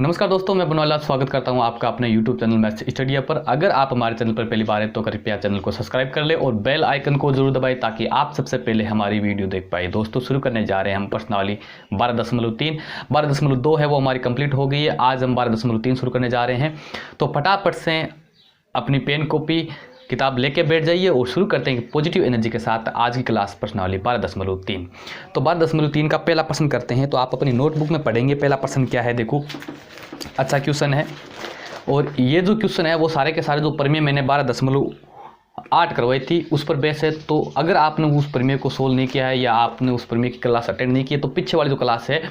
नमस्कार दोस्तों, मैं बनवाला स्वागत करता हूं आपका अपने YouTube चैनल मैथ्स स्टडी पर। अगर आप हमारे चैनल पर पहली बार हैं तो कृपया चैनल को सब्सक्राइब कर ले और बेल आइकन को जरूर दबाएं ताकि आप सबसे पहले हमारी वीडियो देख पाए। दोस्तों शुरू करने जा रहे हैं हम प्रश्नावली 12.3। 12.2 है वो हमारी कंप्लीट हो गई है। आज हम 12.3 शुरू करने जा रहे हैं, तो फटाफट से अपनी पेन कॉपी किताब लेके बैठ जाइए और शुरू करते हैं पॉजिटिव एनर्जी के साथ आज की क्लास प्रश्नावली 12.3। तो 12.3 का पहला प्रश्न करते हैं। तो आप अपनी नोटबुक में पढ़ेंगे पहला प्रश्न क्या है। देखो, अच्छा क्वेश्चन है और ये जो क्वेश्चन है वो सारे के सारे जो प्रमेय मैंने 12.8 करवाई थी उस पर बेस है। तो अगर आपने उस प्रमेय को सोल्व नहीं किया है या आपने उस प्रमेय की क्लास अटेंड नहीं की है तो पीछे वाली जो क्लास है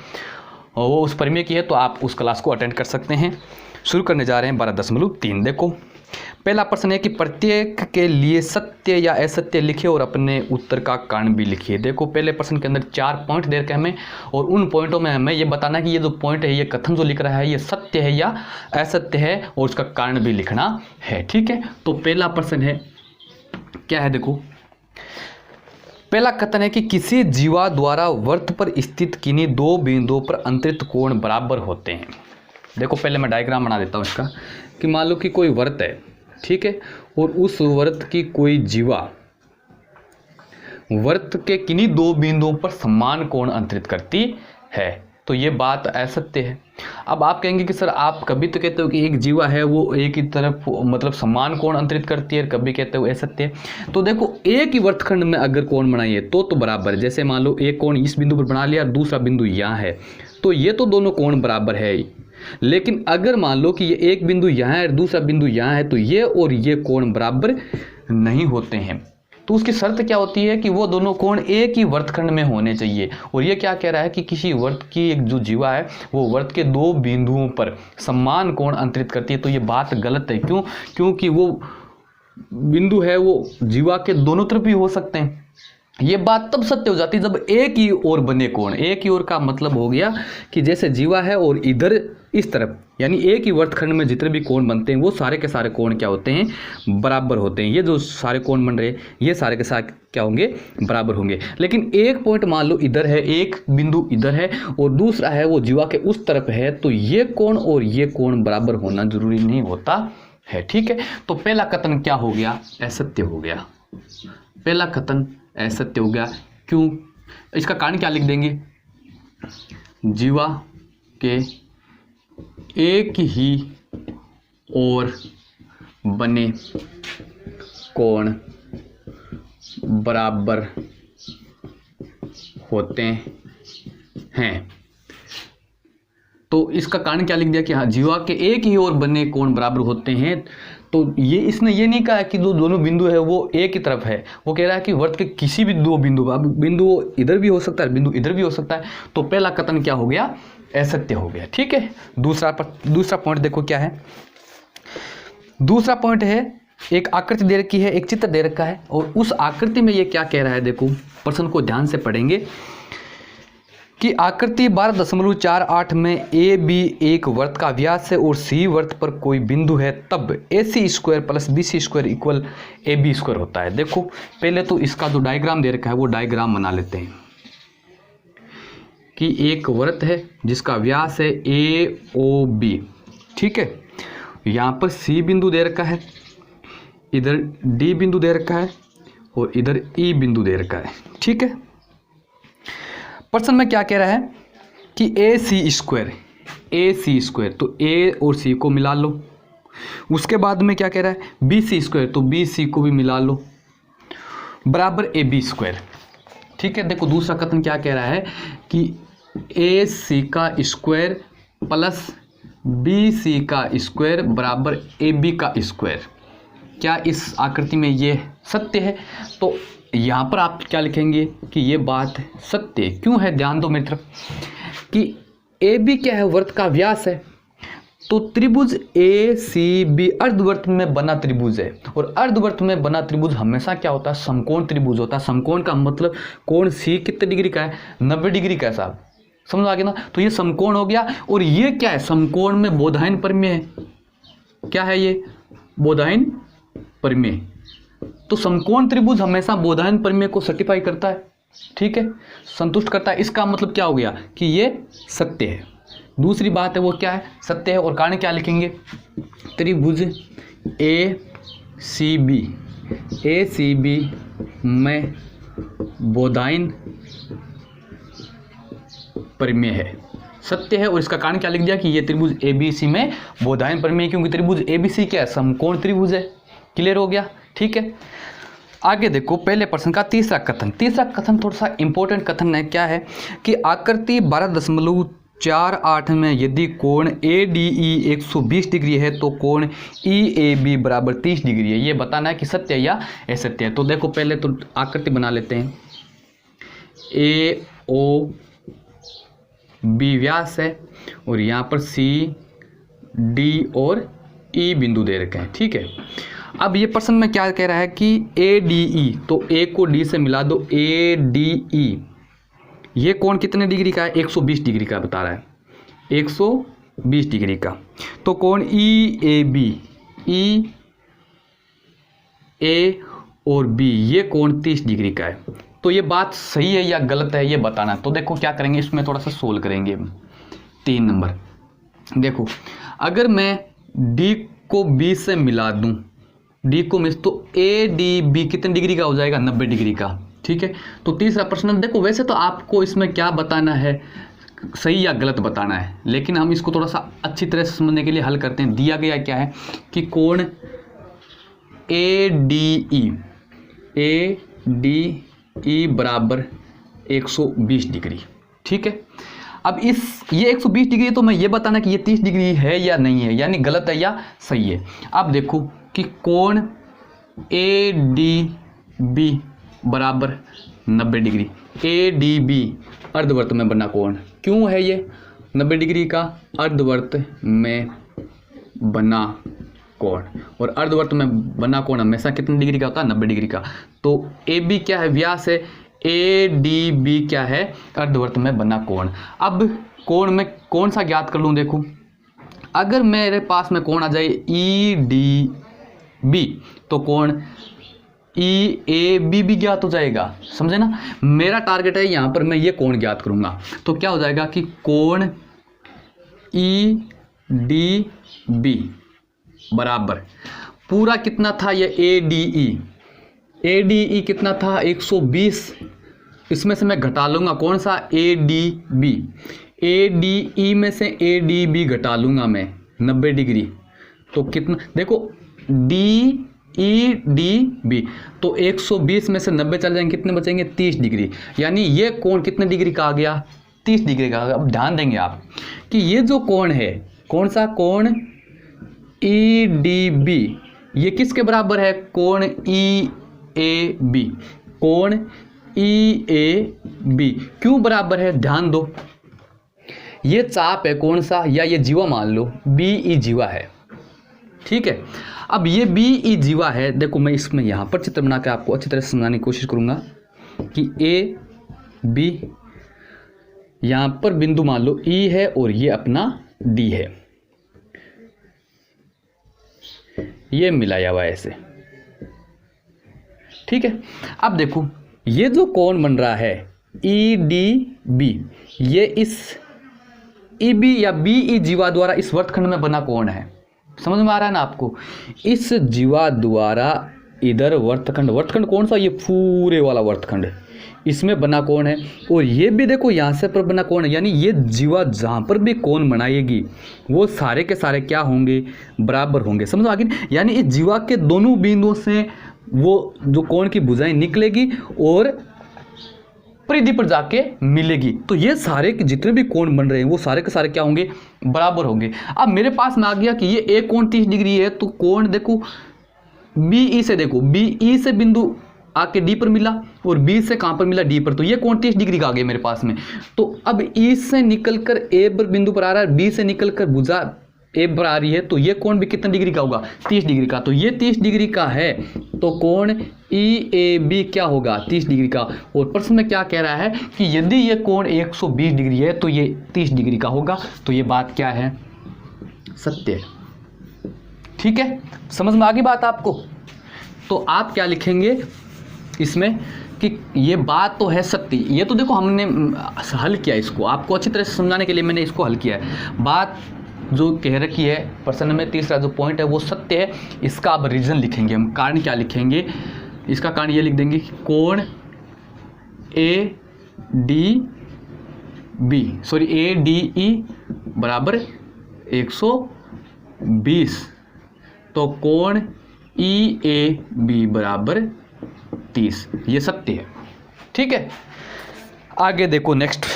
वो उस प्रमेय की है, तो आप उस क्लास को अटेंड कर सकते हैं। शुरू करने जा रहे हैं 12.3। देखो, पहला प्रश्न है कि प्रत्येक के लिए सत्य या असत्य लिखे और अपने उत्तर का कारण भी लिखिए। देखो, पहले प्रश्न के अंदर 4 पॉइंट दे रखे हमें और उन पॉइंटों में हमें ये बताना है कि ये जो पॉइंट है, ये कथन जो लिख रहा है ये सत्य है या असत्य है और उसका कारण भी लिखना है। ठीक है, तो पहला प्रश्न है क्या है। देखो, पहला कथन है कि किसी जीवा द्वारा वृत्त पर स्थित किन्हीं 2 बिंदुओं पर अंतरित कोण बराबर होते हैं। देखो, पहले मैं डायग्राम बना देता हूँ इसका कि मान लो कि कोई वृत्त है, ठीक है, और उस वृत्त की कोई जीवा वृत्त के किन्हीं 2 बिंदुओं पर समान कोण अंतरित करती है, तो ये बात असत्य है। अब आप कहेंगे कि सर आप कभी तो कहते हो कि एक जीवा है वो एक ही तरफ मतलब समान कोण अंतरित करती है, कभी कहते हो असत्य है। तो देखो, एक ही वृत्तखंड में अगर कोण बनाइए तो बराबर है। जैसे मान लो एक कोण इस बिंदु पर बना लिया, दूसरा बिंदु यहाँ है, तो ये तो दोनों कोण बराबर है। लेकिन अगर मान लो कि ये एक बिंदु यहाँ है और दूसरा बिंदु यहाँ है, तो ये और ये कोण बराबर नहीं होते हैं। तो उसकी शर्त क्या होती है कि वो दोनों कोण एक ही वृत्तखंड में होने चाहिए। और ये क्या कह रहा है कि किसी वृत्त की एक जो जीवा है वो वृत्त के 2 बिंदुओं पर समान कोण अंतरित करती है, तो ये बात गलत है। क्यों? क्योंकि वो बिंदु है वो जीवा के दोनों तरफ भी हो सकते हैं। ये बात तब सत्य हो जाती है जब एक ही ओर बने कोण। एक ही ओर का मतलब हो गया कि जैसे जीवा है और इधर इस तरफ, यानी एक ही वृत्तखंड में जितने भी कोण बनते हैं वो सारे के सारे कोण क्या होते हैं, बराबर होते हैं। ये जो सारे कोण बन रहे हैं ये सारे के सारे क्या होंगे, बराबर होंगे। लेकिन एक पॉइंट मान लो इधर है, एक बिंदु इधर है और दूसरा है वो जीवा के उस तरफ है, तो ये कोण और ये कोण बराबर होना जरूरी नहीं होता है। ठीक है, तो पहला कथन क्या हो गया, असत्य हो गया। पहला कथन असत्य हो गया। क्यों? इसका कारण क्या लिख देंगे, जीवा के एक ही ओर बने कोण बराबर होते हैं। तो इसका कारण क्या लिख दिया कि हाँ, जीवा के एक ही ओर बने कोण बराबर होते हैं। तो ये इसने ये नहीं कहा कि जो दोनों बिंदु है वो एक ही तरफ है, वो कह रहा है कि वृत्त के किसी भी 2 बिंदु, अब बिंदु इधर भी हो सकता है, बिंदु इधर भी हो सकता है। तो पहला कथन क्या हो गया, असत्य हो गया। ठीक है, दूसरा पॉइंट देखो क्या है। दूसरा पॉइंट है, एक आकृति दे रखी है, एक चित्र दे रखा है और उस आकृति में ये क्या कह रहा है। देखो, प्रश्न को ध्यान से पढ़ेंगे कि आकृति 12.48 में ए बी एक वृत्त का व्यास है और सी वृत्त पर कोई बिंदु है, तब AC² + BC² इक्वल AB² होता है। देखो, पहले तो इसका जो डायग्राम दे रखा है वो डायग्राम बना लेते हैं कि एक वृत्त है जिसका व्यास है AOB। ठीक है, यहाँ पर C बिंदु दे रखा है, इधर D बिंदु दे रखा है और इधर E बिंदु दे रखा है। ठीक है, प्रश्न में क्या कह रहा है कि AC², तो A और C को मिला लो। उसके बाद में क्या कह रहा है, BC², तो BC को भी मिला लो बराबर AB²। ठीक है, देखो दूसरा कथन क्या कह रहा है कि AC² + BC² बराबर AB²। क्या इस आकृति में ये सत्य है? तो यहाँ पर आप क्या लिखेंगे कि ये बात सत्य है। क्यों है, ध्यान दो मेरी तरफ कि AB क्या है, वृत्त का व्यास है। तो त्रिभुज ACB अर्धवृत्त में बना त्रिभुज है और अर्धवृत्त में बना त्रिभुज हमेशा क्या होता है, समकोण त्रिभुज होता है। समकोण का मतलब कोण C कितने डिग्री का है, 90 डिग्री का है साहब, समझ आ गया ना। तो ये समकोण हो गया और ये क्या है, समकोण में बोधायन प्रमेय है। क्या है ये, बोधायन प्रमेय। तो समकोण त्रिभुज हमेशा बोधायन प्रमेय को सर्टिफाई करता है। ठीक है, संतुष्ट करता है। इसका मतलब क्या हो गया कि ये सत्य है। दूसरी बात है वो क्या है, सत्य है। और कारण क्या लिखेंगे, त्रिभुज ACB में बोधायन परिमेय है, सत्य है। और इसका कारण क्या लिख दिया कि ये त्रिभुज ABC में बोधायन परिमेय, क्योंकि त्रिभुज ABC क्या है, समकोण त्रिभुज है। क्लियर हो गया, ठीक है। आगे देखो पहले प्रश्न का तीसरा कथन। तीसरा कथन थोड़ा सा इंपॉर्टेंट कथन है, क्या है कि आकृति 12.48 में यदि कोण ADE 120 डिग्री है तो कोण EAB बराबर 30 डिग्री है। ये बताना है कि सत्य है या असत्य है। तो देखो पहले तो आकृति बना लेते हैं। AOB व्यास है और यहाँ पर CD और E बिंदु दे रखे हैं, ठीक है। अब ये प्रश्न में क्या कह रहा है कि ADE, तो A को D से मिला दो, ADE ये कोण कितने डिग्री का है, 120 डिग्री का बता रहा है, 120 डिग्री का। तो कोण EAB, EA और B ये कोण 30 डिग्री का है। तो ये बात सही है या गलत है ये बताना। तो देखो क्या करेंगे, इसमें थोड़ा सा सोल्व करेंगे। 3 नंबर देखो, अगर मैं D को B से मिला दूं, D को मिस, तो ADB कितने डिग्री का हो जाएगा, 90 डिग्री का, ठीक है। तो तीसरा प्रश्न देखो, वैसे तो आपको इसमें क्या बताना है, सही या गलत बताना है, लेकिन हम इसको थोड़ा सा अच्छी तरह से समझने के लिए हल करते हैं। दिया गया क्या है कि कोण ADE बराबर 120 डिग्री, ठीक है। अब ये 120 डिग्री, तो मैं ये बताना कि ये 30 डिग्री है या नहीं है, यानी गलत है या सही है। अब देखो कि कोण ADB बराबर 90 डिग्री, ADB अर्धवर्त में बना कोण, क्यों है ये 90 डिग्री का, अर्धवर्त में बना कोण। और अर्धवर्त में बना कोण हमेशा कितने डिग्री का होता है, 90 डिग्री का। तो AB क्या है, व्यास है, ADB क्या है, अर्धवर्त में बना कोण। अब कोण में कौन सा ज्ञात कर लूँ, देखो अगर मेरे पास में कोण आ जाए EDB तो कोण EAB भी ज्ञात हो जाएगा, समझे ना। मेरा टारगेट है यहाँ पर मैं ये कोण ज्ञात करूँगा। तो क्या हो जाएगा कि कोण EDB बराबर पूरा कितना था, ये ADE कितना था, 120, इसमें से मैं घटा लूँगा कौन सा, ADE में से ADB घटा लूँगा मैं 90 डिग्री। तो कितना देखो DEDB, तो 120 में से 90 चल जाएंगे, कितने बचेंगे, 30 डिग्री। यानी ये कोण कितने डिग्री का आ गया, 30 डिग्री का। अब ध्यान देंगे आप कि ये जो कोण है, कौन सा कोण EDB, ये किसके बराबर है, कोण EAB, कोण EAB क्यों बराबर है, ध्यान दो। ये चाप है कौन सा, या ये जीवा मान लो BE जीवा है, ठीक है। अब ये BE जीवा है, देखो मैं इसमें यहाँ पर चित्र बना के आपको अच्छी तरह से समझाने की कोशिश करूँगा कि AB यहाँ पर बिंदु मान लो E है और ये अपना D है, ये मिलाया हुआ ऐसे, ठीक है। अब देखो ये जो कोण बन रहा है EDB, ये इस EB या BE जीवा द्वारा इस वर्तखंड में बना कोण है, समझ में आ रहा है ना आपको। इस जीवा द्वारा इधर वर्तखंड कौन सा, ये पूरे वाला वर्तखंड, इसमें बना कोण है। और ये भी देखो यहाँ से पर बना कोण है, यानी ये जीवा जहाँ पर भी कोण बनाएगी वो सारे के सारे क्या होंगे, बराबर होंगे, समझो आगे। यानी इस जीवा के दोनों बिंदुओं से वो जो कोण की भुजाएं निकलेगी और परिधि पर जाके मिलेगी। तो ये सारे के जितने भी कोण बन रहे हैं वो सारे के सारे क्या होंगे, बराबर होंगे। अब मेरे पास में आ गया कि ये एक कोण 30 डिग्री है, तो कोण देखो BE से, देखो BE से बिंदु आके D पर मिला और B से कहाँ पर मिला, D पर, तो ये कोण 30 डिग्री का आ गया मेरे पास में। तो अब E से निकलकर A पर बिंदु पर आ रहा है, B से निकलकर भुजा A पर आ रही है, तो ये कोण भी कितने डिग्री का होगा, 30 डिग्री का। तो ये 30 डिग्री का है, तो कोण EAB क्या होगा, 30 डिग्री का। और प्रश्न में क्या कह रहा है कि यदि ये कोण 120 डिग्री है तो ये 30 डिग्री का होगा। तो ये बात क्या है, सत्य है, ठीक है। समझ में आ गई बात आपको। तो आप क्या लिखेंगे इसमें कि ये बात तो है सत्य। ये तो देखो हमने हल किया, इसको आपको अच्छी तरह से समझाने के लिए मैंने इसको हल किया है। बात जो कह रखी है प्रश्न में, तीसरा जो पॉइंट है वो सत्य है। इसका अब रीजन लिखेंगे हम, कारण क्या लिखेंगे, इसका कारण ये लिख देंगे कि कोण ADE बराबर 120, तो कोण EAB बराबर 30, ये सत्य है। ठीक है, आगे देखो नेक्स्ट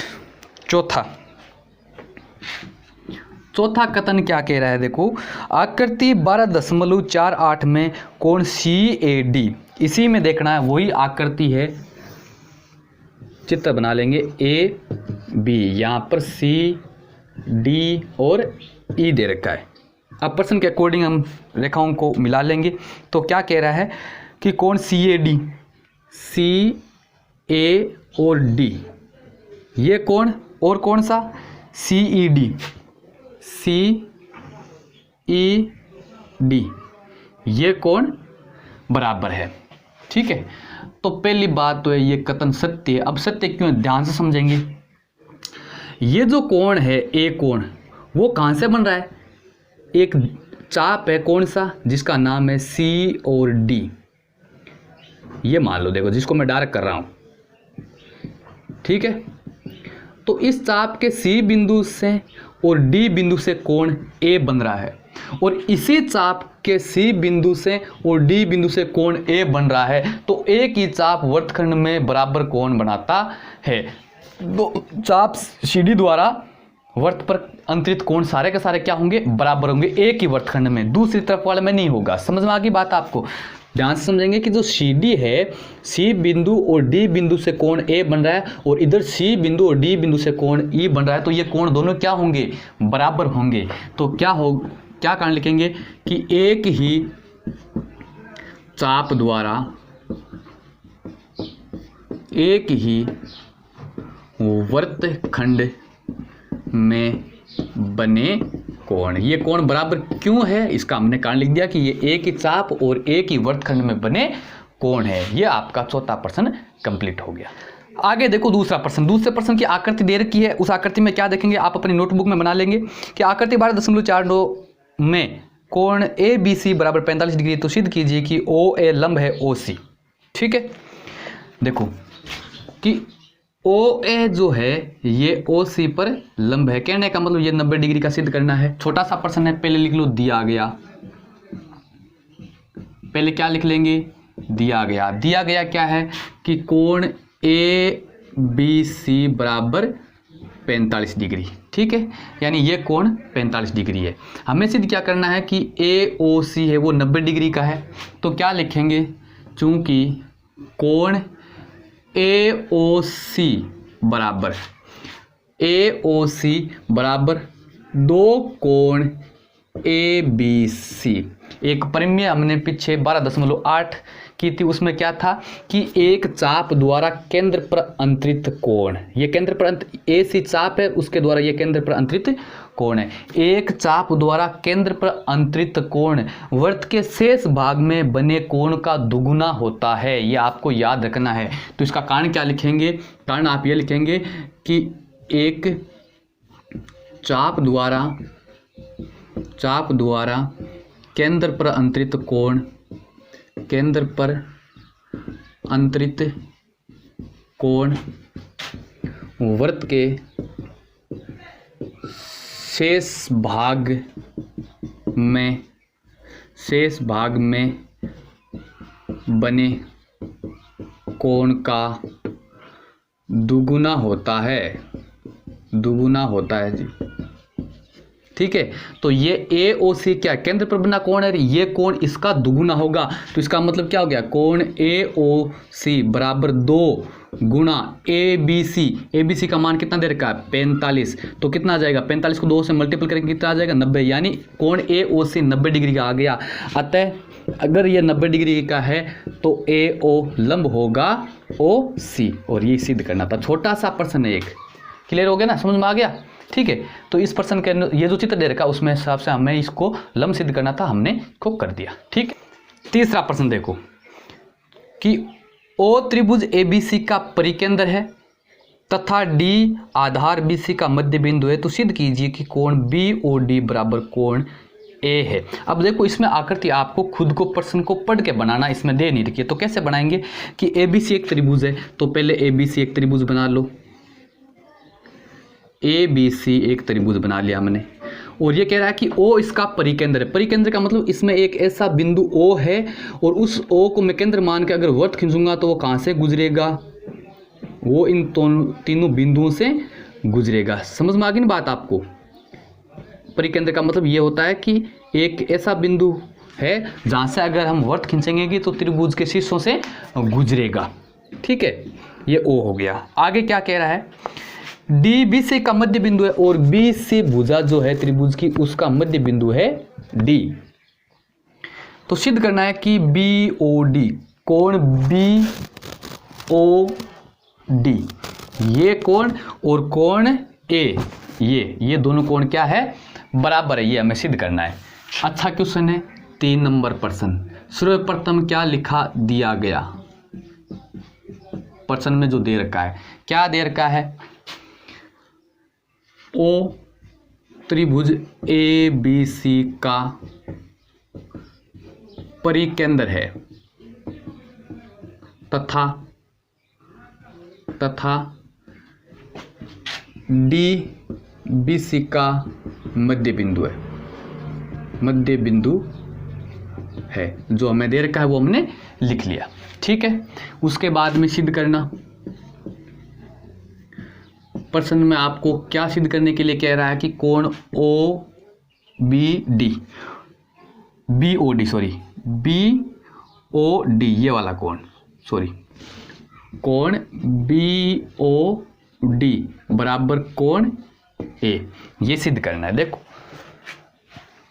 चौथा कथन क्या कह रहा है, देखो आकृति 12.48 में कोण CAD, इसी में देखना है, वही आकृति है, चित्र बना लेंगे AB, यहाँ पर CD और E दे रखा है। अब प्रश्न के अकॉर्डिंग हम रेखाओं को मिला लेंगे। तो क्या कह रहा है कि कोण CAD, CA और D, ये कोण, और कौन सा CED, CED, ये कोण बराबर है। ठीक है, तो पहली बात तो है ये कथन सत्य है। अब सत्य क्यों है, ध्यान से समझेंगे। ये जो कोण है A कोण, वो कहाँ से बन रहा है, एक चाप है कौन सा, जिसका नाम है C और D, ये मान लो, देखो जिसको मैं डायरेक्ट कर रहा हूं। ठीक है, तो इस चाप के C बिंदु से और D बिंदु से कोण A बन रहा है, और इसी चाप के C बिंदु से और D बिंदु से कोण A बन रहा है, तो एक ही चाप वर्तखंड में बराबर कोण बनाता है। दो चाप CD द्वारा वर्त पर अंतरित कोण सारे के सारे क्या होंगे, बराबर होंगे, एक ही वर्तखंड में, दूसरी तरफ वाले में नहीं होगा। समझ में आ गई बात आपको, ध्यान से समझेंगे कि जो CD है, C बिंदु और D बिंदु से कोण A बन रहा है, और इधर C बिंदु और D बिंदु से कोण E बन रहा है, तो ये कोण दोनों क्या होंगे, बराबर होंगे। तो क्या कारण लिखेंगे कि एक ही चाप द्वारा एक ही वर्तखंड में बने कोण, ये कोण बराबर क्यों है, इसका हमने कारण लिख दिया कि ये एक ही चाप और एक ही वर्तखंड में बने कोण है। ये आपका चौथा प्रश्न कंप्लीट हो गया। आगे देखो दूसरा प्रश्न। दूसरे प्रश्न की आकृति दे रखी है, उस आकृति में क्या देखेंगे, आप अपनी नोटबुक में बना लेंगे कि आकृति 12.49 में कोण ABC बराबर 45 डिग्री, तो सिद्ध कीजिए कि OA लंब है OC। ठीक है, देखो कि OA जो है ये OC पर लंब है, कहने का मतलब ये 90 डिग्री का सिद्ध करना है। छोटा सा प्रश्न है, पहले लिख लो दिया गया, पहले क्या लिख लेंगे, दिया गया क्या है कि कोण ABC बराबर 45 डिग्री। ठीक है, यानी ये कोण 45 डिग्री है। हमें सिद्ध क्या करना है कि AOC है वो 90 डिग्री का है, तो क्या लिखेंगे, चूंकि कोण AOC बराबर दो कोण ABC, एक परिमेय हमने पीछे 12.8 की थी, उसमें क्या था कि एक चाप द्वारा केंद्र पर अंतरित कोण, ये केंद्र पर AC चाप है, उसके द्वारा ये केंद्र पर अंतरित कोण है। एक चाप द्वारा केंद्र पर अंतरित कोण वर्त के शेष भाग में बने कोण का दुगुना होता है, ये आपको याद रखना है। तो इसका कारण क्या लिखेंगे, कारण आप ये लिखेंगे कि एक चाप द्वारा केंद्र पर अंतरित कोण वर्त के शेष भाग में बने कोण का दुगुना होता है जी। ठीक है, तो ये AOC क्या केंद्र पर बना कोण है, ये कोण इसका दुगुना होगा, तो इसका मतलब क्या हो गया, कोण AOC बराबर 2 गुणा ABC का मान कितना दे रखा है, 45, तो कितना आ जाएगा, 45 को 2 से मल्टीपल करेंगे कितना आ जाएगा, 90, यानी कोण AOC 90 डिग्री का आ गया। अतः अगर ये 90 डिग्री का है तो AO लंब होगा OC, और ये सिद्ध करना था। छोटा सा प्रश्न है, एक क्लियर हो गया ना, समझ में आ गया। ठीक है, तो इस प्रश्न के ये जो चित्र दे रखा उसमें हिसाब से हमें इसको लंब सिद्ध करना था, हमने इसको कर दिया। ठीक है, तीसरा प्रश्न देखो कि ओ त्रिभुज ABC का परिकेंद्र है तथा D आधार BC का मध्य बिंदु है, तो सिद्ध कीजिए कि कोण BOD बराबर कोण A है। अब देखो इसमें आकृति आपको खुद को प्रश्न को पढ़ के बनाना, इसमें दे नहीं रखी है। तो कैसे बनाएंगे कि ABC एक त्रिभुज है, तो पहले ABC एक त्रिभुज बना लो। ABC एक त्रिभुज बना लिया हमने, और ये कह रहा है कि O इसका परिकेंद्र है। परिकेंद्र का मतलब इसमें एक ऐसा बिंदु O है और उस O को मैं केंद्र मान के अगर वृत्त खींचूंगा तो वो कहाँ से गुजरेगा, वो इन तीनों बिंदुओं से गुजरेगा। समझ में आ गई ना बात आपको। परिकेंद्र का मतलब ये होता है कि एक ऐसा बिंदु है जहाँ से अगर हम वृत्त खींचेंगे तो त्रिभुज के शीर्षों से गुजरेगा। ठीक है, ये O हो गया। आगे क्या कह रहा है, DBC का मध्य बिंदु है और BC भुजा जो है त्रिभुज की उसका मध्य बिंदु है D। तो सिद्ध करना है कि BOD कोण BOD ये कोण और कोण A ये दोनों कोण क्या है, बराबर है। ये हमें सिद्ध करना है। अच्छा क्वेश्चन है 3 नंबर प्रश्न। सर्वप्रथम क्या लिखा दिया गया, प्रश्न में जो दे रखा है, क्या दे रखा है, O त्रिभुज ABC का परिकेंद्र है तथा DBC का मध्य बिंदु है। जो हमें दे रखा है वो हमने लिख लिया। ठीक है, उसके बाद में सिद्ध करना। प्रश्न में आपको क्या सिद्ध करने के लिए कह रहा है कि कोण BOD ये वाला कोण कोण BOD बराबर कोण A, ये सिद्ध करना है। देखो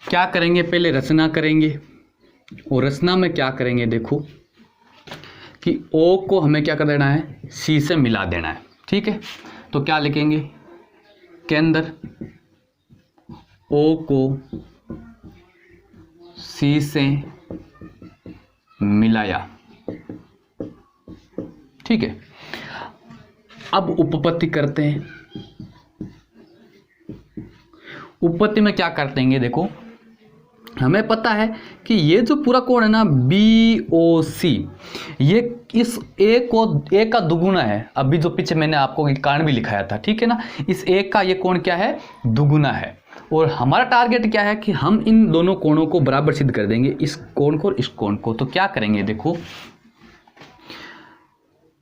क्या करेंगे, पहले रचना करेंगे और रचना में क्या करेंगे, देखो कि O को हमें क्या कर देना है, C से मिला देना है। ठीक है, तो क्या लिखेंगे, केंद्र O को C से मिलाया। ठीक है, अब उपपत्ति करते हैं। उपपत्ति में क्या करते हैं, देखो हमें पता है कि ये जो पूरा कोण है ना BOC, ये इस A का दुगुना है। अभी जो पीछे मैंने आपको एक कारण भी लिखाया था, ठीक है ना, इस A का ये कोण क्या है, दुगुना है। और हमारा टारगेट क्या है कि हम इन दोनों कोणों को बराबर सिद्ध कर देंगे, इस कोण को और इस कोण को। तो क्या करेंगे, देखो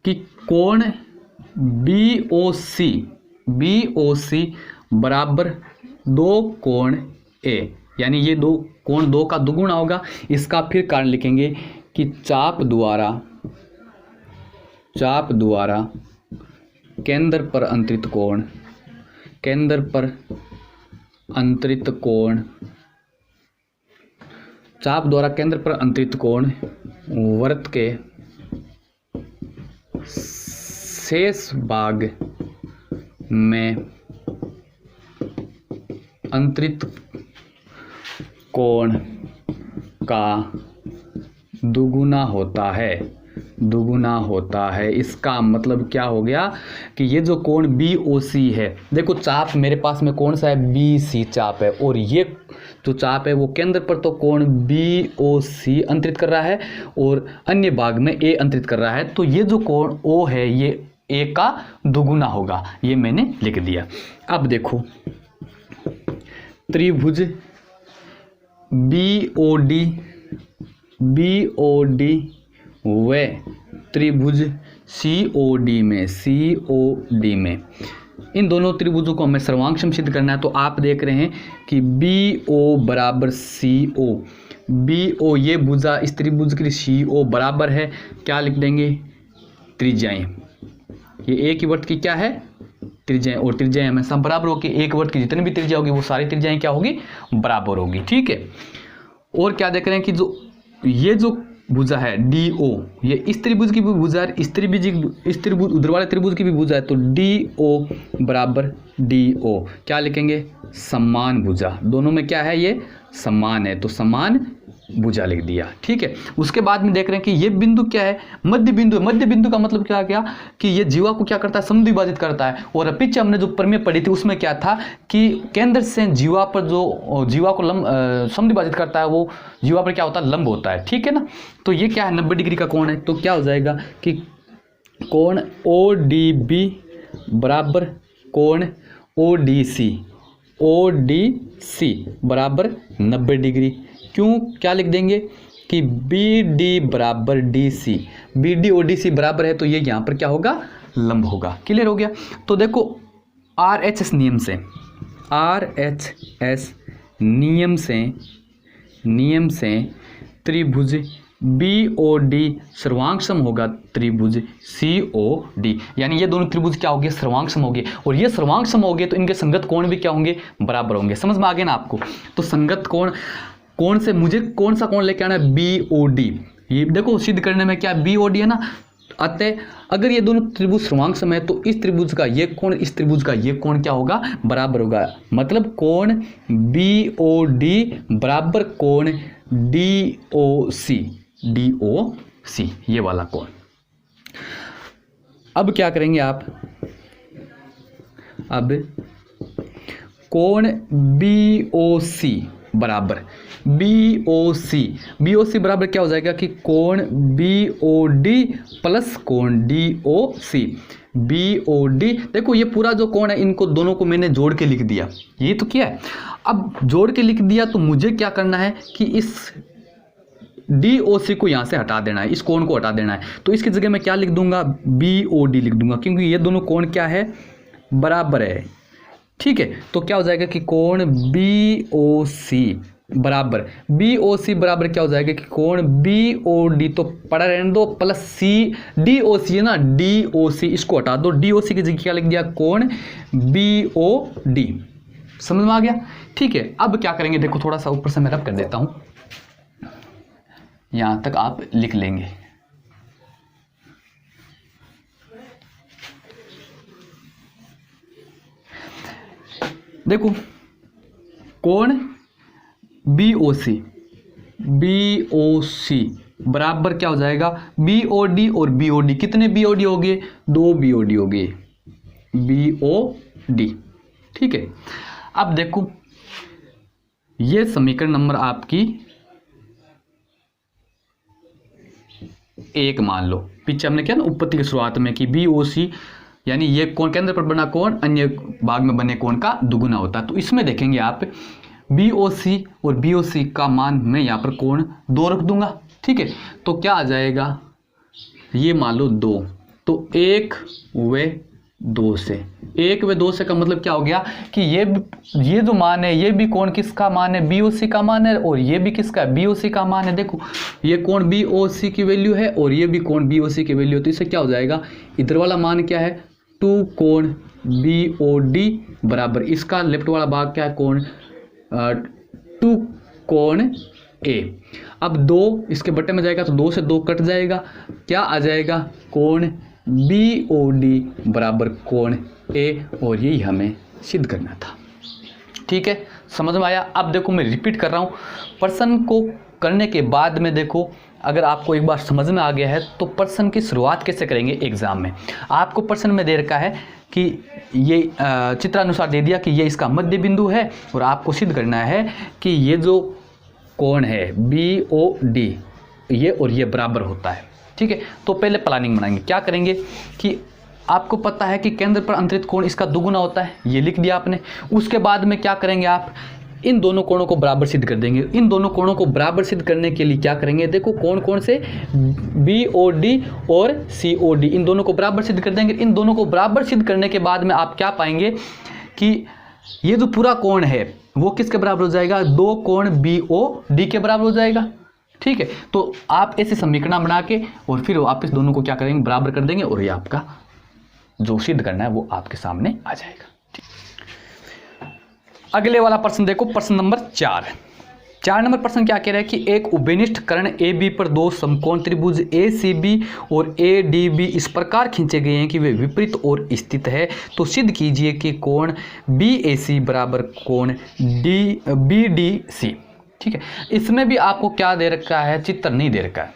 कि कोण BOC बराबर 2 कोण A, यानी ये दो कोण 2 का दुगुना होगा। इसका फिर कारण लिखेंगे कि चाप द्वारा केंद्र पर अंतरित कोण चाप द्वारा केंद्र पर अंतरित कोण वृत्त के शेष भाग में अंतरित कोण का दुगुना होता है। इसका मतलब क्या हो गया कि ये जो कोण BOC है, देखो चाप मेरे पास में कौन सा है, BC चाप है, और ये जो चाप है वो केंद्र पर तो कोण BOC अंतरित कर रहा है और अन्य भाग में A अंतरित कर रहा है। तो ये जो कोण O है ये A का दुगुना होगा, ये मैंने लिख दिया। अब देखो त्रिभुज BOD व त्रिभुज COD में इन दोनों त्रिभुजों को हमें सर्वांग सिद्ध करना है। तो आप देख रहे हैं कि BO बराबर CO, BO ये भुजा इस त्रिभुज के लिए CO बराबर है, क्या लिख देंगे, त्रिज्याएं। ये एक ही वृत्त की क्या है, त्रिज्याएं, और त्रिज्याएं हमेशा बराबर होगी। एक वृत्त की जितनी भी त्रिज्या होगी वो सारी त्रिज्याएं क्या होगी, बराबर होगी। ठीक है, और क्या देख रहे हैं कि ये जो भुजा है DO, ये इस त्रिभुज की भी भुजा है, इस त्रिभुज उधर वाले त्रिभुज की भी भुजा है। तो DO बराबर DO क्या लिखेंगे, समान भुजा। दोनों में क्या है, ये समान है, तो समान भुजा लिख दिया। ठीक है, उसके बाद में देख रहे हैं कि ये बिंदु क्या है, मध्य बिंदु है। मध्य बिंदु का मतलब क्या गया कि ये जीवा को क्या करता है, समद्विभाजित करता है। और पीछे हमने जो प्रमेय पढ़ी थी उसमें क्या था कि केंद्र से जीवा पर जो जीवा को समद्विभाजित करता है वो जीवा पर क्या होता है, लंब होता है। ठीक है ना, तो ये क्या है 90 डिग्री का कोण है। तो क्या हो जाएगा कि कोण ODB बराबर कोण ODC बराबर 90 डिग्री। क्यों, क्या लिख देंगे कि BD बराबर DC, BD ODC बराबर है तो ये यहाँ पर क्या होगा, लंब होगा। क्लियर हो गया। तो देखो RHS नियम से त्रिभुज BOD सर्वांगसम होगा त्रिभुज COD, यानी ये दोनों त्रिभुज क्या होंगे, सर्वांगसम होंगे। और ये सर्वांगसम होंगे तो इनके संगत कोण भी क्या होंगे, बराबर होंगे। समझ में आ गया ना आपको। तो संगत कोण से मुझे कौन सा कोण लेके आना है, BOD। ये देखो सिद्ध करने में क्या BOD है ना, अतः अगर ये दोनों त्रिभुज सर्वांगसम है तो इस त्रिभुज का ये कोण, इस त्रिभुज का ये कोण क्या होगा, बराबर होगा। मतलब कोण BOD बराबर कोण DOC, ये वाला कोण। अब क्या करेंगे आप, अब कोण BOC बराबर बराबर क्या हो जाएगा कि कोण BOD प्लस कोण DOC। BOD देखो ये पूरा जो कोण है इनको दोनों को मैंने जोड़ के लिख दिया, ये तो क्या है। अब जोड़ के लिख दिया तो मुझे क्या करना है कि इस DOC को यहाँ से हटा देना है, इस कोण को हटा देना है। तो इसकी जगह मैं क्या लिख दूंगा, BOD लिख दूंगा, क्योंकि ये दोनों कोण क्या है, बराबर है। ठीक है, तो क्या हो जाएगा कि कोण BOC बराबर क्या हो जाएगा कि कोण BOD तो पड़ा रहने दो प्लस DOC है ना, DOC इसको हटा दो, DOC की जगह क्या लिख दिया, कोण BOD। समझ में आ गया। ठीक है, अब क्या करेंगे, देखो थोड़ा सा ऊपर से मैं रब कर देता हूं, यहां तक आप लिख लेंगे। देखो कोण BOC बराबर क्या हो जाएगा, BOD और BOD, कितने BOD हो गए, 2 BOD हो गए, BOD। ठीक है, अब देखो ये समीकरण नंबर आपकी 1 मान लो। पीछे हमने क्या ना उत्पत्ति की शुरुआत में कि BOC यानी ये कोण केंद्र पर बना कोण अन्य भाग में बने कोण का दुगुना होता है। तो इसमें देखेंगे आप BOC और BOC का मान मैं यहाँ पर कोण 2 रख दूंगा। ठीक है, तो क्या आ जाएगा, ये मान लो 2, तो 1 व 2 से, 1 व 2 से का मतलब क्या हो गया कि ये जो मान है ये भी कोण किसका मान है, BOC का मान है, और ये भी किसका है, BOC का मान है। देखो ये कोण BOC की वैल्यू है और ये भी कोण BOC की वैल्यू है। तो इससे क्या हो जाएगा, इधर वाला मान क्या है, 2 कोण BOD बराबर इसका लेफ्ट वाला भाग क्या है, कोण 2 कोण A। अब 2 इसके बट्टे में जाएगा तो 2 से 2 कट जाएगा, क्या आ जाएगा, कोण BOD बराबर कोण A, और यही हमें सिद्ध करना था। ठीक है, समझ में आया। अब देखो मैं रिपीट कर रहा हूँ, प्रश्न को करने के बाद में देखो अगर आपको एक बार समझ में आ गया है तो प्रश्न की शुरुआत कैसे करेंगे एग्जाम में। आपको प्रश्न में दे रखा है कि ये चित्रानुसार दे दिया कि ये इसका मध्य बिंदु है और आपको सिद्ध करना है कि ये जो कोण है BOD ये और ये बराबर होता है। ठीक है, तो पहले प्लानिंग बनाएंगे। क्या करेंगे कि आपको पता है कि केंद्र पर अंतरित कोण इसका दुगुना होता है, ये लिख दिया आपने। उसके बाद में क्या करेंगे, आप इन दोनों कोणों को बराबर सिद्ध कर देंगे। इन दोनों कोणों को बराबर सिद्ध करने के लिए क्या करेंगे, देखो कौन कौन से, BOD और COD, इन दोनों को बराबर सिद्ध कर देंगे। इन दोनों को बराबर सिद्ध करने के बाद में आप क्या पाएंगे कि ये जो पूरा कोण है वो किसके बराबर हो जाएगा, 2 कोण BOD के बराबर हो जाएगा। ठीक है, तो आप ऐसे समीकरण बना के और फिर आप इस दोनों को क्या करेंगे, बराबर कर देंगे और ये आपका जो सिद्ध करना है वो आपके सामने आ जाएगा। अगले वाला प्रश्न देखो, प्रश्न नंबर 4 नंबर प्रश्न क्या कह रहा है कि एक उभयनिष्ठ कर्ण AB पर 2 समकोण त्रिभुज ACB और ADB इस प्रकार खींचे गए हैं कि वे विपरीत और स्थित है। तो सिद्ध कीजिए कि कोण BAC बराबर कोण BDC। ठीक है, इसमें भी आपको क्या दे रखा है, चित्र नहीं दे रखा है,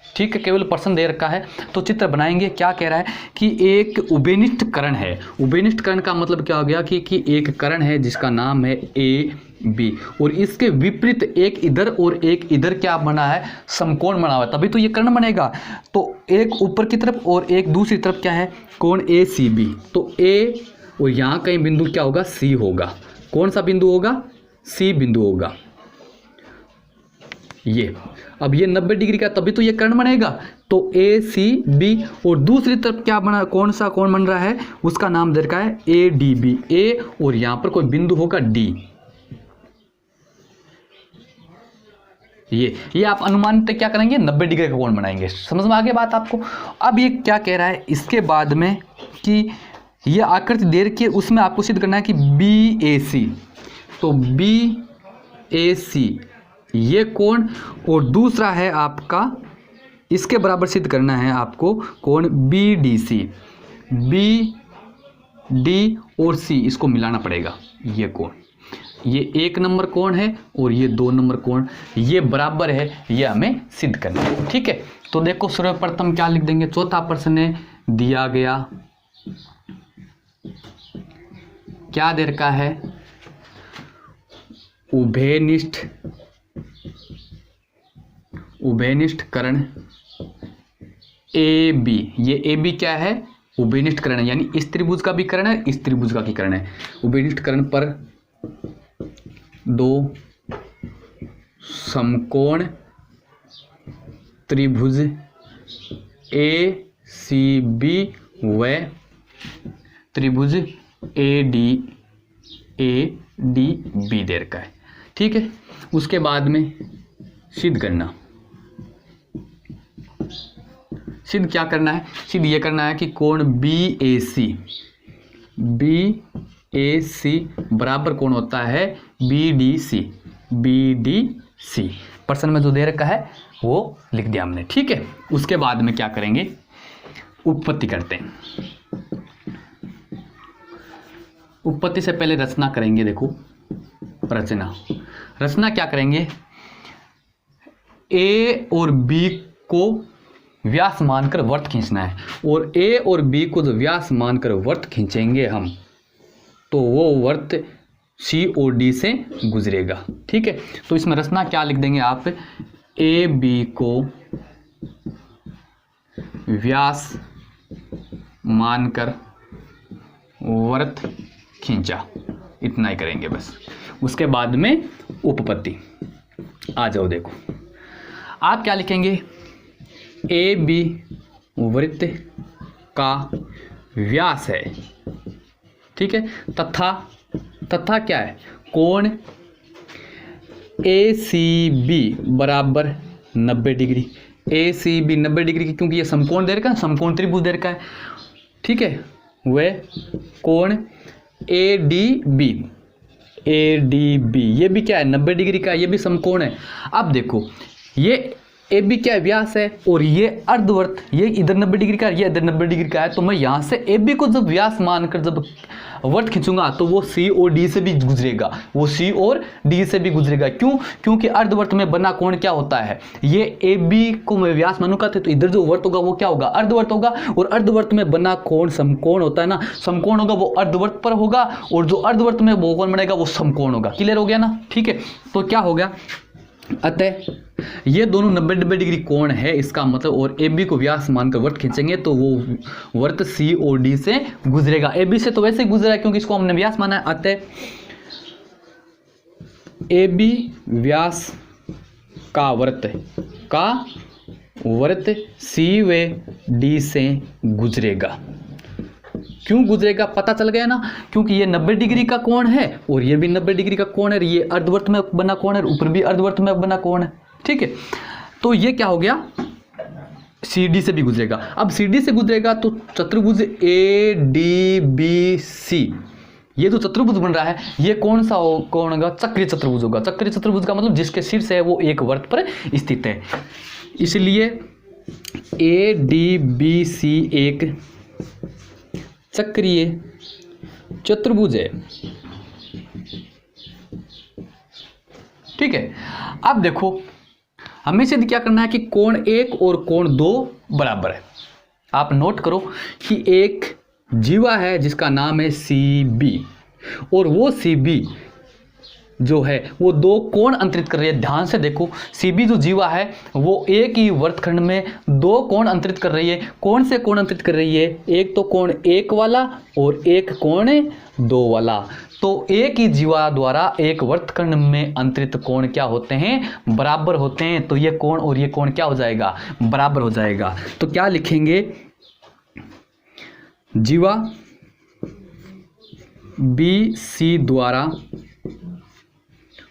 ठीक है, केवल प्रश्न दे रखा है। तो चित्र बनाएंगे। क्या कह रहा है कि एक उभयनिष्ठ कर्ण है। उभयनिष्ठ कर्ण का मतलब क्या हो गया कि एक कर्ण है जिसका नाम है ए बी, और इसके विपरीत एक इधर और एक इधर क्या बना है, समकोण बना हुआ है, तभी तो ये कर्ण बनेगा। तो एक ऊपर की तरफ और एक दूसरी तरफ क्या है, कोण ए सी बी। तो ए और यहाँ कहीं बिंदु क्या होगा, सी होगा। कौन सा बिंदु होगा, सी बिंदु होगा ये। अब ये 90 डिग्री का, तभी तो ये कर्ण बनेगा। तो ए सी बी, और दूसरी तरफ क्या बना, कौन सा कोण बन रहा है, उसका नाम दे रखा है ए डी बी। ए और यहां पर कोई बिंदु होगा डी। ये आप अनुमानित क्या करेंगे, 90 डिग्री का कोण बनाएंगे। समझ में आ गया बात आपको। अब ये क्या कह रहा है इसके बाद में कि ये आकृति दे रखी है, उसमें आपको सिद्ध करना है कि बी ए सी। तो बी ए सी ये कोण, और दूसरा है आपका, इसके बराबर सिद्ध करना है आपको कोण B D C. B D और सी इसको मिलाना पड़ेगा। ये कोण, ये 1 नंबर कोण है और ये 2 नंबर कोण, ये बराबर है, ये हमें सिद्ध करना है। ठीक है, तो देखो सर्वप्रथम क्या लिख देंगे, चौथा प्रश्न दिया गया, क्या दे रखा है, उभयनिष्ठ कर्ण ए बी। ये ए बी क्या है, उभयनिष्ठ कर्ण है, यानी इस त्रिभुज का भी कर्ण है, इस त्रिभुज का भी कर्ण है। उभयनिष्ठ कर्ण पर 2 समकोण त्रिभुज ए सी बी व त्रिभुज ए डी बी दे रखा है। ठीक है, उसके बाद में सिद्ध करना। सिद्ध क्या करना है, सिद्ध ये करना है कि कोण बी ए सी बराबर कोण होता है बी डी सी। प्रश्न में जो दे रखा है वो लिख दिया हमने। ठीक है, उसके बाद में क्या करेंगे, उत्पत्ति करते हैं। उत्पत्ति से पहले रचना करेंगे। देखो रचना क्या करेंगे, ए और बी को व्यास मानकर वृत्त खींचना है, और ए और बी को जो व्यास मानकर वृत्त खींचेंगे हम, तो वो वृत्त सी और डी से गुजरेगा। ठीक है, तो इसमें रचना क्या लिख देंगे आप, ए बी को व्यास मानकर वृत्त खींचा, इतना ही करेंगे बस। उसके बाद में उपपत्ति आ जाओ। देखो आप क्या लिखेंगे, ए बी वृत्त का व्यास है। ठीक है, तथा क्या है, कोण ए सी बी बराबर 90 डिग्री। ए सी बी 90 डिग्री की, क्योंकि ये समकोण दे रखा है, समकोण त्रिभुज दे रखा है। ठीक है, वह कोण ए डी बी, ये भी क्या है, 90 डिग्री का, ये भी समकोण है। अब देखो ये ए बी क्या है, व्यास है, और ये अर्धवृत्त, ये इधर 90 डिग्री का, ये इधर 90 डिग्री का है। तो मैं यहाँ से ए बी को जब व्यास मानकर जब वृत्त खींचूंगा तो वो सी और डी से भी गुजरेगा, क्यों, क्योंकि अर्धवृत्त में बना कोण क्या होता है, ये ए बी को मैं व्यास मानूंगा तो इधर जो वृत्त होगा वो क्या होगा, अर्धवृत्त होगा, और अर्धवृत्त में बना कोण समकोण होता है ना, समकोण होगा वो अर्धवृत्त पर होगा, और जो अर्धवृत्त में वो कोण बनेगा वो समकोण होगा। क्लियर हो गया ना। ठीक है, तो क्या हो गया, अतः ये दोनों 90 डिग्री कोण है, इसका मतलब, और ए बी को व्यास मानकर वृत्त खींचेंगे तो वो वृत्त सी और डी से गुजरेगा। ए बी से तो वैसे ही गुजरा क्योंकि इसको हमने व्यास माना है। अतः ए बी व्यास का वृत्त सी व डी से गुजरेगा। क्यों गुजरेगा पता चल गया ना, क्योंकि ये 90 डिग्री का कोण है और ये भी 90 डिग्री का कोण है, ये अर्धवृत्त में बना कोण है, ऊपर भी अर्धवृत्त में बना कोण है। ठीक है, तो ये क्या हो गया, सी डी से भी गुजरेगा। अब सी डी से गुजरेगा तो चतुर्भुज ए डी बी सी, ये जो चतुर्भुज बन रहा है ये कौन सा कौन होगा, चक्रीय चतुर्भुज होगा। चक्रीय चतुर्भुज का मतलब जिसके शीर्ष है वो एक वृत्त पर स्थित है, इसलिए ए डी बी सी एक चक्रीय चतुर्भुज है। ठीक है। अब देखो हमें सिद्ध क्या करना है कि कोण 1 और कोण 2 बराबर है। आप नोट करो कि एक जीवा है जिसका नाम है CB और वो CB जो है वो दो कोण अंतरित कर रही है। ध्यान से देखो, CB जो जीवा है वो एक ही वर्तखंड में दो कोण अंतरित कर रही है। कौन से कोण अंतरित कर रही है? एक तो कोण 1 वाला और एक कोण 2 वाला। तो एक ही जीवा द्वारा एक वर्तखंड में अंतरित कोण क्या होते हैं? बराबर होते हैं। तो ये कोण और ये कोण क्या हो जाएगा? बराबर हो जाएगा। तो क्या लिखेंगे? जीवा BC द्वारा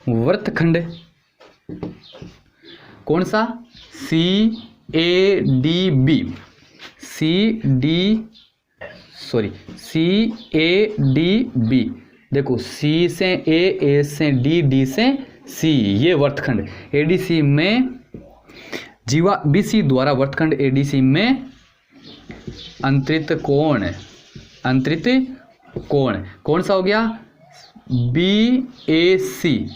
वर्तखंड कौन सा? CADB। देखो C से A से D से C, ये वर्तखंड ADC में जीवा BC द्वारा वर्तखंड ADC में अंतरित कोण कौन सा हो गया? BAC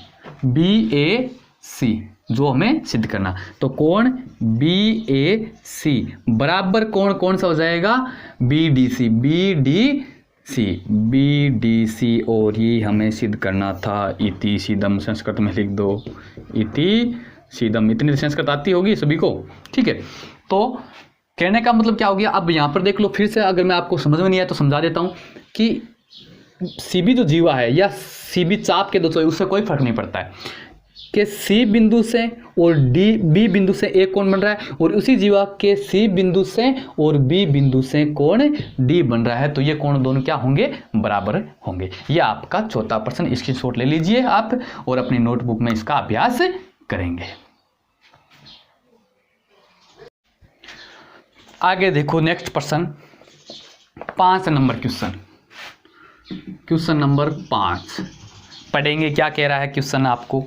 जो हमें सिद्ध करना। तो कोण BAC बराबर कोण कौन सा हो जाएगा? BDC। और ये हमें सिद्ध करना था। इति सीदम, संस्कृत में लिख दो इति सीदम। इतनी संस्कृत आती होगी सभी को, ठीक है। तो कहने का मतलब क्या हो गया? अब यहाँ पर देख लो फिर से, अगर मैं आपको समझ में नहीं आया तो समझा देता हूँ कि CB जो जीवा है या CB चाप के दो तो उससे कोई फर्क नहीं पड़ता है कि C बिंदु से और B बिंदु से एक कोण बन रहा है और उसी जीवा के C बिंदु से और B बिंदु से कोण D बन रहा है। तो ये कोण दोनों क्या होंगे? बराबर होंगे। ये आपका चौथा प्रश्न, स्क्रीनशॉट ले लीजिए आप और अपनी नोटबुक में इसका अभ्यास करेंगे। आगे देखो नेक्स्ट प्रश्न, 5 नंबर क्वेश्चन नंबर 5 पढ़ेंगे। क्या कह रहा है क्वेश्चन आपको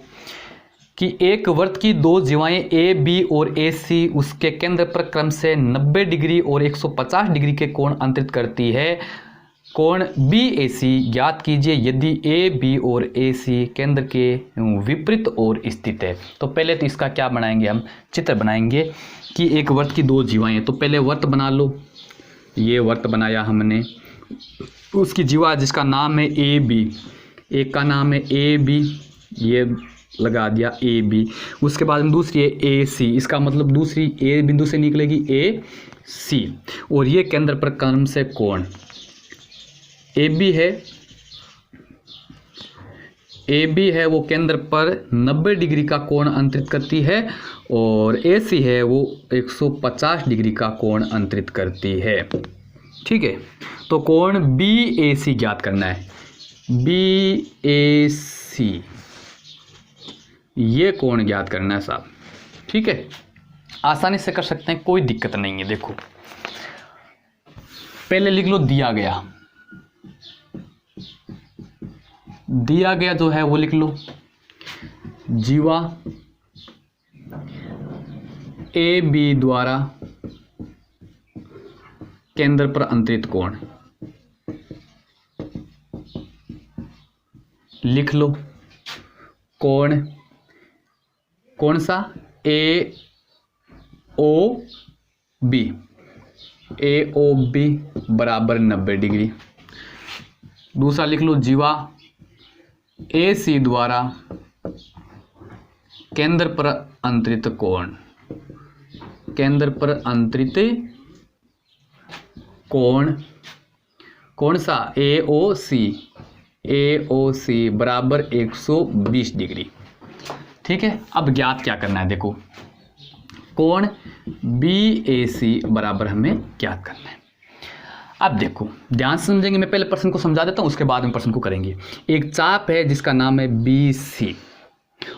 कि एक वृत्त की दो जीवाएं AB और AC उसके केंद्र पर क्रम से 90 डिग्री और 150 डिग्री के कोण अंतरित करती है। कोण BAC ज्ञात कीजिए यदि AB और AC केंद्र के विपरीत ओर स्थित है। तो पहले तो इसका क्या बनाएंगे? हम चित्र बनाएंगे कि एक वृत्त की दो जीवाएं हैं। तो पहले वृत्त बना लो। ये वृत्त बनाया हमने, उसकी जीवा जिसका नाम है AB, एक का नाम है AB, ये लगा दिया AB। उसके बाद में दूसरी है AC, इसका मतलब दूसरी A बिंदु से निकलेगी AC और ये केंद्र पर क्रम से कोण AB है वो केंद्र पर 90 डिग्री का कोण अंतरित करती है और AC है वो 150 डिग्री का कोण अंतरित करती है, ठीक है। तो कोण BAC ज्ञात करना है। BAC ये कोण ज्ञात करना है साहब, ठीक है। आसानी से कर सकते हैं, कोई दिक्कत नहीं है। देखो पहले लिख लो दिया गया जो है वो लिख लो। जीवा AB द्वारा केंद्र पर अंतरित कोण लिख लो। कोण कौन सा? AOB बराबर 90 डिग्री। दूसरा लिख लो जीवा AC द्वारा केंद्र पर अंतरित कोण कौन सा? AOC बराबर 120 डिग्री, ठीक है। अब ज्ञात क्या करना है? देखो कोण BAC बराबर हमें ज्ञात करना है। अब देखो ध्यान से समझेंगे, मैं पहले प्रश्न को समझा देता हूं उसके बाद में प्रश्न को करेंगे। एक चाप है जिसका नाम है BC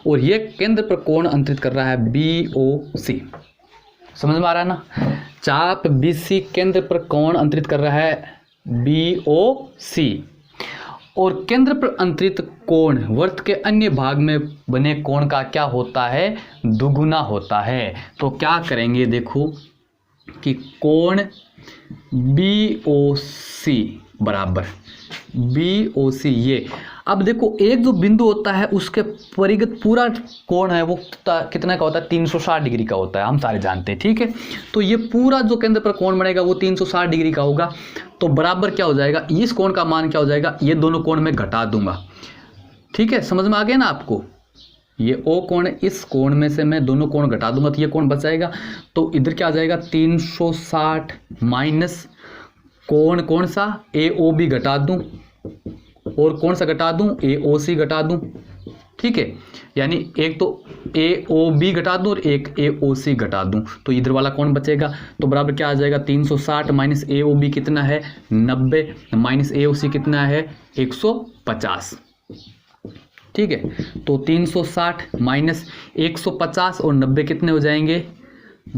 और ये केंद्र पर कोण अंतरित कर रहा है BOC। समझ में आ रहा है ना? चाप BC केंद्र पर कोण अंतरित कर रहा है BOC और केंद्र पर अंतरित कोण वृत्त के अन्य भाग में बने कोण का क्या होता है? दुगुना होता है। तो क्या करेंगे? देखो कि कोण BOC बराबर BOC, ये अब देखो एक जो बिंदु होता है उसके परिगत पूरा कोण है वो कितना का होता है, 360 डिग्री का होता है, हम सारे जानते हैं, ठीक है। तो ये पूरा जो केंद्र पर कोण बनेगा वो 360 डिग्री का होगा। तो बराबर क्या हो जाएगा, इस कोण का मान क्या हो जाएगा, ये दोनों कोण मैं घटा दूंगा, ठीक है, समझ में आ गया ना आपको। ये ओ कोण है, इस कोण में से मैं दोनों कोण घटा दूंगा तो ये कोण बचाएगा। तो इधर क्या आ जाएगा 360 माइनस कोण कौन सा, ए ओ बी घटा दूं, और कौन सा घटा दूं, ए ओ सी घटा दूं, ठीक है। यानी एक तो ए ओ बी घटा दूं और एक ए ओ सी घटा दूं, तो इधर वाला कौन बचेगा। तो बराबर क्या आ जाएगा 360 माइनस ए ओ बी कितना है 90 माइनस ए ओ सी कितना है 150, ठीक है। तो 360 माइनस 150 और 90 कितने हो जाएंगे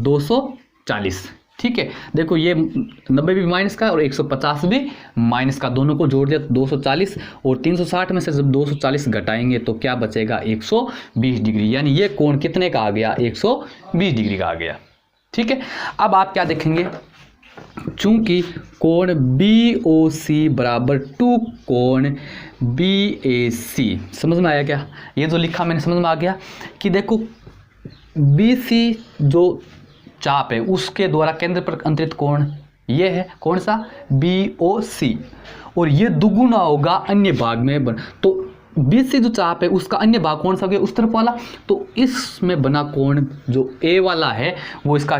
240, ठीक है। देखो ये 90 भी माइनस का और 150 भी माइनस का, दोनों को जोड़ दिया तो 240, और 360 में से जब 240 घटाएंगे तो क्या बचेगा 120 डिग्री, यानी ये कोण कितने का आ गया 120 डिग्री का आ गया, ठीक है। अब आप क्या देखेंगे, चूंकि कोण BOC बराबर 2 कोण BAC, समझ में आया क्या, ये जो लिखा मैंने समझ में आ गया कि देखो BC जो चाप है उसके द्वारा केंद्र पर अंतरित कोण ये है कौन सा BOC, और ये दुगुना होगा अन्य भाग में तो BC जो चाप है उसका अन्य भाग कौन सा हो गया उस तरफ वाला, तो इसमें बना कोण जो A वाला है वो इसका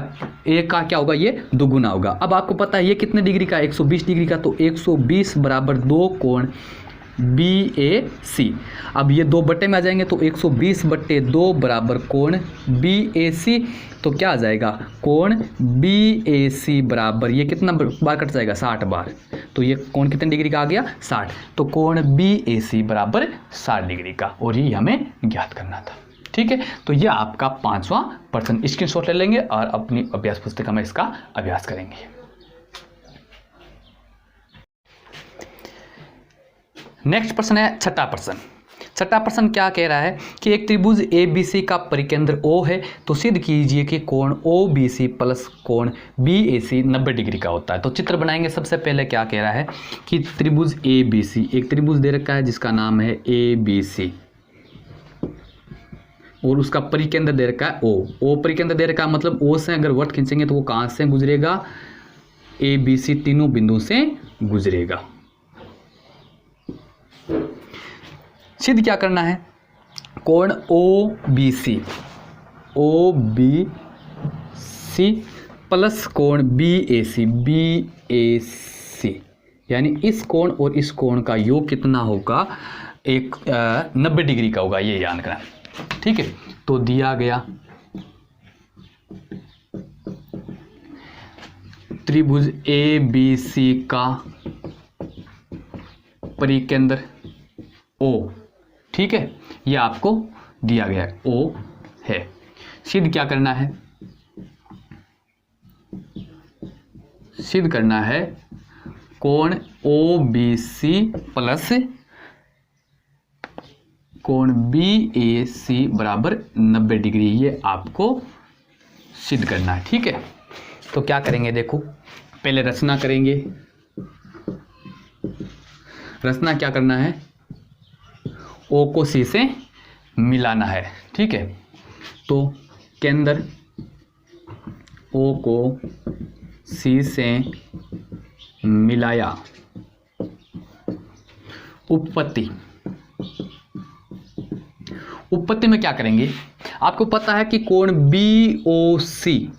A का क्या होगा ये दुगुना होगा। अब आपको पता है ये कितने डिग्री का 120 डिग्री का, तो 120 बराबर 2 कोण BAC। अब ये 2 बट्टे में आ जाएंगे तो 120 बट्टे 2 बराबर कोण BAC, तो क्या आ जाएगा कोण BAC बराबर ये कितना बार कट जाएगा 60 बार, तो ये कोण कितने डिग्री का आ गया 60, तो कोण BAC बराबर 60 डिग्री का, और ये हमें ज्ञात करना था, ठीक है। तो ये आपका 5वां प्रश्न, स्क्रीनशॉट ले लेंगे और अपनी अभ्यास पुस्तिका में इसका अभ्यास करेंगे। नेक्स्ट प्रश्न है छठा प्रश्न। छठा प्रश्न क्या कह रहा है कि एक त्रिभुज ABC का परिकेंद्र O है, तो सिद्ध कीजिए कि कोण OBC प्लस कोण BAC 90 डिग्री का होता है। तो चित्र बनाएंगे। सबसे पहले क्या कह रहा है कि त्रिभुज ABC, एक त्रिभुज दे रखा है जिसका नाम है ABC, और उसका परिकेंद्र दे रखा है O परिकेंद्र दे रखा है, मतलब O से अगर वृत्त खींचेंगे तो वो कहाँ से गुजरेगा, ABC तीनों बिंदु से गुजरेगा। सिद्ध क्या करना है, कोण OBC प्लस कोण BAC यानी इस कोण और इस कोण का योग कितना होगा 90 डिग्री का होगा, ये याद करना, ठीक है। तो दिया गया त्रिभुज ABC का परिकेंद्र O, ठीक है, ये आपको दिया गया है O है। सिद्ध क्या करना है, सिद्ध करना है कोण OBC प्लस कोण BAC बराबर 90 डिग्री, ये आपको सिद्ध करना है, ठीक है। तो क्या करेंगे, देखो पहले रचना करेंगे। रचना क्या करना है, O को C से मिलाना है, ठीक है। तो केंद्र O को C से मिलाया, उत्पत्ति में क्या करेंगे, आपको पता है कि कोण BOC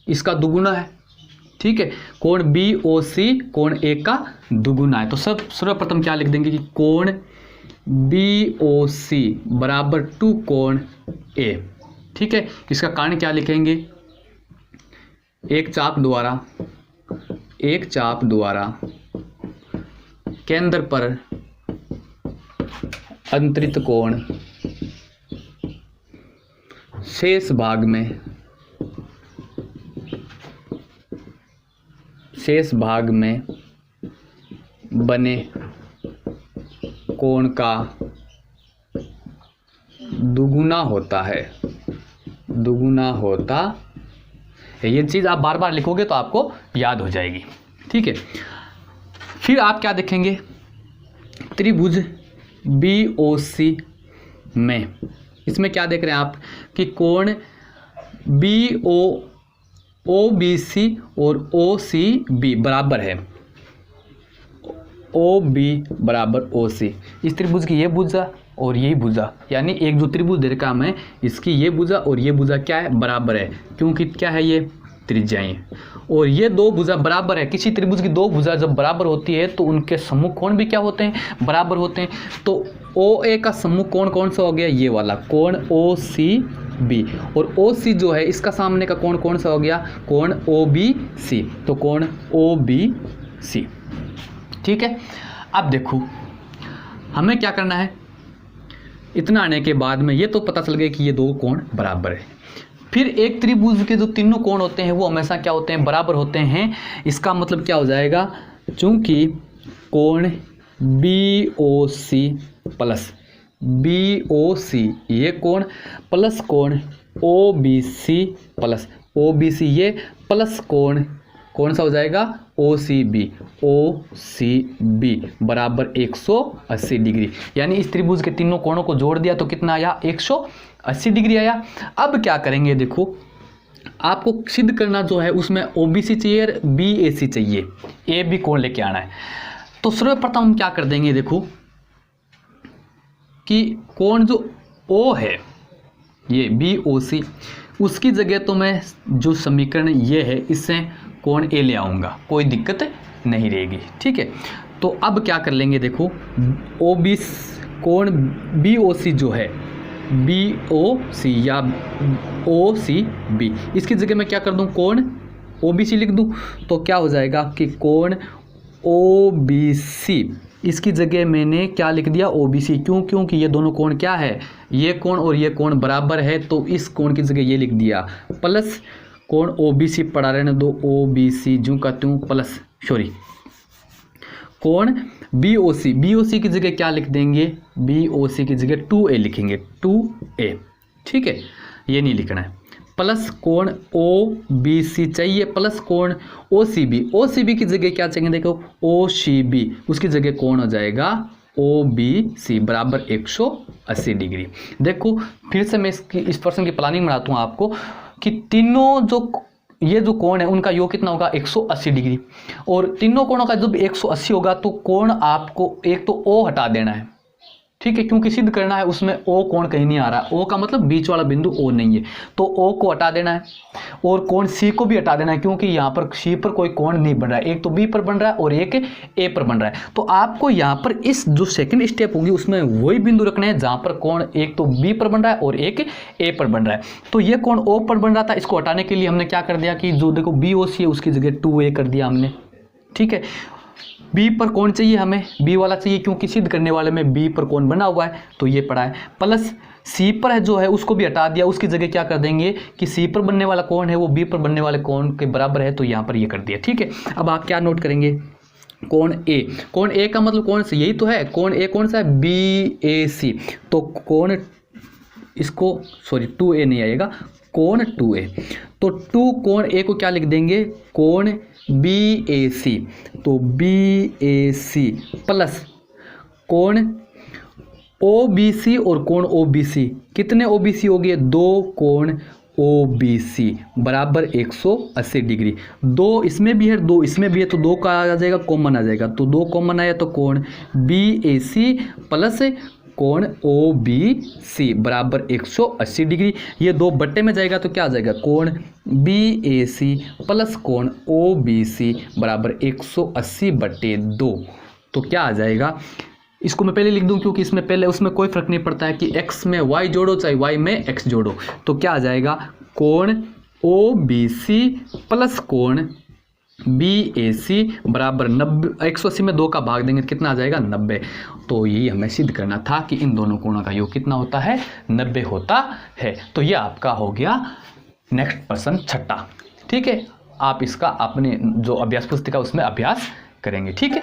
इसका दुगुना है, ठीक है। कोण BOC कोण A का दुगुना है, तो सर्वप्रथम क्या लिख देंगे कि कोण BOC बराबर 2 कोण A, ठीक है। इसका कारण क्या लिखेंगे, एक चाप द्वारा केंद्र पर अंतरित कोण शेष भाग में बने कोण का दुगुना होता है। ये चीज़ आप बार बार लिखोगे तो आपको याद हो जाएगी, ठीक है। फिर आप क्या देखेंगे, त्रिभुज BOC में, इसमें क्या देख रहे हैं आप कि कोण OBC और OCB बराबर है, OB बराबर OC। इस त्रिभुज की ये भुजा और यही भुजा, यानी एक जो त्रिभुज दे रखा है इसकी ये भुजा और ये भुजा क्या है, बराबर है, क्योंकि क्या है ये त्रिज्याएं। और ये दो भुजा बराबर है। किसी त्रिभुज की दो भुजा जब बराबर होती है तो उनके सम्मुख कोण भी क्या होते हैं, बराबर होते हैं। तो OA का सम्मुख कोण कौन सा हो गया, ये वाला कोण OCB, और OC जो है इसका सामने का कोण कौन सा हो गया, कोण OBC, तो कोण OBC। ठीक है, अब देखो हमें क्या करना है, इतना आने के बाद में ये तो पता चल गया कि ये दो कोण बराबर है। फिर एक त्रिभुज के जो तीनों कोण होते हैं वो हमेशा क्या होते हैं, बराबर होते हैं। इसका मतलब क्या हो जाएगा, चूंकि कोण BOC प्लस BOC ये कोण प्लस कोण OBC प्लस OBC ये प्लस कोण कौन सा हो जाएगा, OCB बराबर 180 डिग्री। यानी इस त्रिभुज के तीनों कोणों को जोड़ दिया तो कितना आया, 180 डिग्री आया। अब क्या करेंगे, देखो आपको सिद्ध करना जो है उसमें OBC चाहिए और BAC चाहिए, AB कोण लेके आना है। तो सर्वप्रथम हम क्या कर देंगे, देखो कि कोण जो O है ये BOC, उसकी जगह तो मैं जो समीकरण ये है इससे कोण A ले आऊँगा, कोई दिक्कत नहीं रहेगी। ठीक है, तो अब क्या कर लेंगे, देखो कोण BOC जो है BOC या OCB, इसकी जगह मैं क्या कर दूं, कोण OBC लिख दूं, तो क्या हो जाएगा कि कोण OBC, इसकी जगह मैंने क्या लिख दिया, OBC, क्यों, क्योंकि ये दोनों कोण क्या है, ये कोण और ये कोण बराबर है, तो इस कोण की जगह ये लिख दिया, प्लस कोण OBC पढ़ा रहने दो, OBC जो का त्यों प्लस, सॉरी कोण BOC की जगह क्या लिख देंगे, BOC की जगह 2A लिखेंगे, 2A। ठीक है, ये नहीं लिखना है, प्लस कोण OBC चाहिए प्लस कोण OCB की जगह क्या चाहिए, देखो OCB, उसकी जगह कोण हो जाएगा OBC बराबर 180 डिग्री। देखो फिर से मैं इस प्रश्न की प्लानिंग बनाता हूँ आपको कि तीनों जो ये जो कोण है उनका योग कितना होगा, 180 डिग्री, और तीनों कोणों का जब 180 होगा तो कोण आपको एक तो O हटा देना है। ठीक है, क्योंकि सिद्ध करना है उसमें O कोण कहीं नहीं आ रहा, O का मतलब बीच वाला बिंदु O नहीं है, तो O को हटा देना है, और कोण C को भी हटा देना है, क्योंकि यहाँ पर C पर कोई कोण नहीं बन रहा है, एक तो B पर बन रहा है और एक A पर बन रहा है। तो आपको यहाँ पर इस जो सेकंड स्टेप होगी उसमें वही बिंदु रखने हैं जहाँ पर कोण एक तो B पर बन रहा है और एक A पर बन रहा है। तो ये कोण O पर बन रहा था, इसको हटाने के लिए हमने क्या कर दिया कि जो देखो BOC है उसकी जगह 2A कर दिया हमने। ठीक है, B पर कोण चाहिए हमें, B वाला चाहिए, क्योंकि सिद्ध करने वाले में B पर कोण बना हुआ है, तो ये पड़ा है, प्लस C पर है जो है उसको भी हटा दिया, उसकी जगह क्या कर देंगे कि C पर बनने वाला कोण है वो B पर बनने वाले कोण के बराबर है, तो यहाँ पर ये कर दिया। ठीक है, अब आप क्या नोट करेंगे, कोण A का मतलब कौन सा, यही तो है, कोण A कौन सा है, BAC, तो कोण इसको सॉरी 2A नहीं आएगा, कोण 2A, तो 2 कोण A को क्या लिख देंगे, कोण BAC, तो BAC प्लस कोण OBC और कोण OBC, कितने OBC हो गए, 2 कोण OBC बराबर 180 डिग्री। 2 इसमें भी है 2 इसमें भी है, तो 2 का आ जाएगा, कॉमन आ जाएगा, तो 2 कॉमन आया तो कोण BAC प्लस कोण OBC बराबर 180 डिग्री। ये 2 बट्टे में जाएगा तो क्या आ जाएगा, कोण BAC प्लस कोण OBC बराबर 180/2। तो क्या आ जाएगा, इसको मैं पहले लिख दूं क्योंकि इसमें पहले उसमें कोई फर्क नहीं पड़ता है कि x में y जोड़ो चाहे y में x जोड़ो। तो क्या आ जाएगा, कोण OBC प्लस कोण BAC बराबर 90, 180 में 2 का भाग देंगे कितना आ जाएगा, 90। तो यही हमें सिद्ध करना था कि इन दोनों कोणों का योग कितना होता है, 90 होता है। तो ये आपका हो गया नेक्स्ट प्रश्न 6। ठीक है, आप इसका अपने जो अभ्यास पुस्तिका उसमें अभ्यास करेंगे। ठीक है।